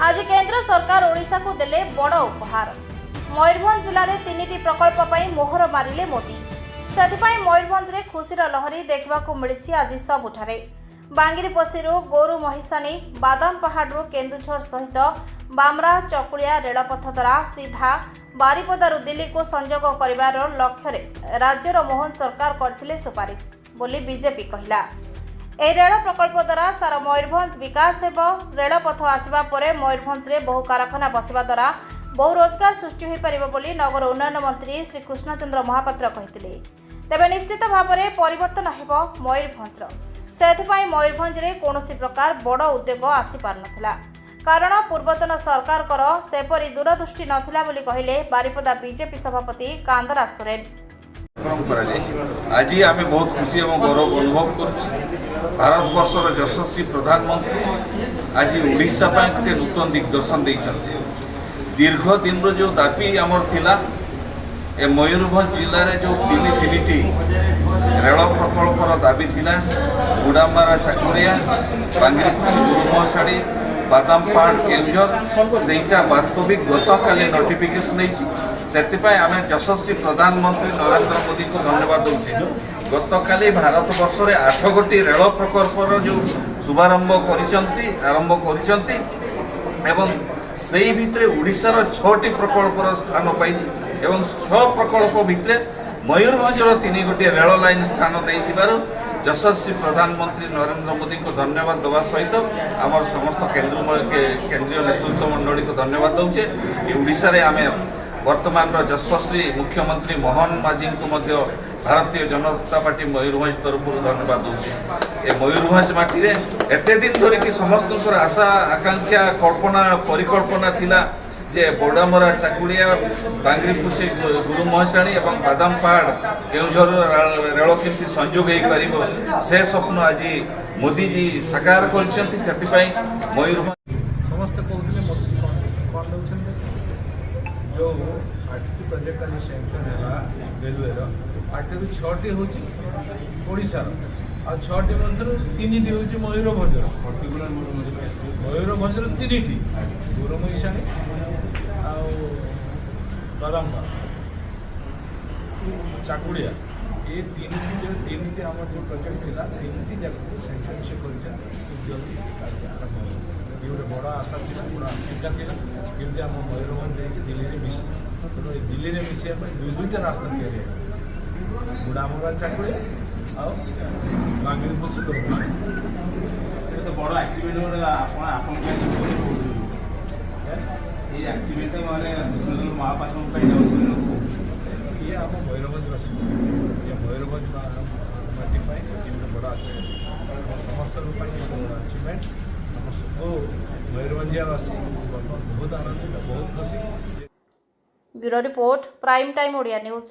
आज केंद्र सरकार ओडिशा को देले बड़ उपहार। मयूरभंज जिले में 3टी प्रकल्प पर मोहर मारिले मोदी। सेथिपाई मयूरभंज रे खुशीर लहरी देखा मिली आज सबुठारे। बांगिरीपोशी गोरु महिषानी बादाम पहाड़ू केन्दुझर सहित बामरा चकुलिया रेलपथ द्वारा सीधा बारिपदारू दिल्ली को संजोग कर लक्ष्य राज्यर मोहन सरकार करथिले सुपारिश बोली बीजेपी कहला। ए रेल प्रकल्प द्वारा सारा मयूरभंज विकास हेब। रेलपथ आसवा परे मयूरभंज रे बहु कारखाना बसिबा द्वारा बहु रोजगार सृष्टि हो पारिबो बोली नगर उन्नयन मंत्री श्री कृष्णचंद्र महापात्र कहिथिले। तेबे निश्चित भाव में परिवर्तन हेब मयूरभंजर। सेथिपाई मयूरभंज रे कोनोसी प्रकार बड़ उद्योग आसी पार नथिला, कारण पूर्वतन सरकार कर सेपरी दूरदृष्टि नथिला बोली कहिले बारिपदा बीजेपी सभापति कांदरा सोरेन। आज आम बहुत खुशी और गौरव अनुभव कर भारत वर्षर यशस्वी प्रधानमंत्री आज ओडिशा गोटे नूतन दिग्दर्शन देइछन्ते। दीर्घ दिन जो दाबी आमर थिला ए मयूरभंज जिले में जो तीन रेल प्रकल्पर दाबी थिला गुड़ामारा चाकुरिया बांगिरीपोशी गुरुमहसाड़ी बादाम पहाड़ केन्दुझर सेटा वास्तविक गतकाली नोटिफिकेशन से आम यशस्वी प्रधानमंत्री नरेंद्र मोदी को धन्यवाद दूचे। गतकाली भारत वर्ष में 8 गोटी रेल प्रकल्पर जो शुभारंभ आरंभ कर भितर ओडिशार 6टी प्रकल्पर स्थान पाई एवं 6 प्रकल्प भितर मयूरभंजर 3 गोटी रेल लाइन स्थान देइथिबारु यशस्वी प्रधानमंत्री नरेंद्र मोदी को धन्यवाद देवा सहित आमर समस्त केंद्रीय नेतृत्व मंडली को धन्यवाद दूचे। ओडिशा रे आमे वर्तमान यशस्वी मुख्यमंत्री मोहन माझी को भारतीय जनता पार्टी मयूरभंज तरफ धन्यवाद दूचे। ए मयूरभंज माटी रे एते दिन धरिक समस्त आशा आकांक्षा कल्पना परिकल्पना थिला जे बोडामरा चाकुलिया बांगिरीपोशी गुरु महसाणी और बादाम पहाड़ केन्दुझर रेल केमती संजोग हो पार से स्वप्न आज मोदी जी साकार कर मयूरभंज समस्त जो 8टी प्रोजेक्ट आज सैंक्शन है रेलवे आठ 6टी हूँ ओडिशार आ 6टी मध्य 3टी हूँ मयूरभंजर 3टी गुरु महिषाणी बादाम चाकुड़िया ये 3टी आम जो प्रोजेक्ट था 3टी जाक सैंक्शन से जल्दी कार्य आरंभ हो। ये गोटे बड़ आशा था बड़ा आकांक्षा था केमती आम मयूरभंज दिल्ली में मिस तेणु दिल्ली में मिसाइल दुईटा रास्ता तैयारी गुड़ामरा चाकुड़िया और बांगिरीपोशी तो बड़ एक्सीडेंट एक्सीडेंट मैंने महापात्र ये आम मयूरभंज ये मयूरभंज माटी बड़ा समस्त अचिवमेंट आम सब मयूरभंजियावासी बहुत आनंदित बहुत खुशी। Bureau report prime time Odia news.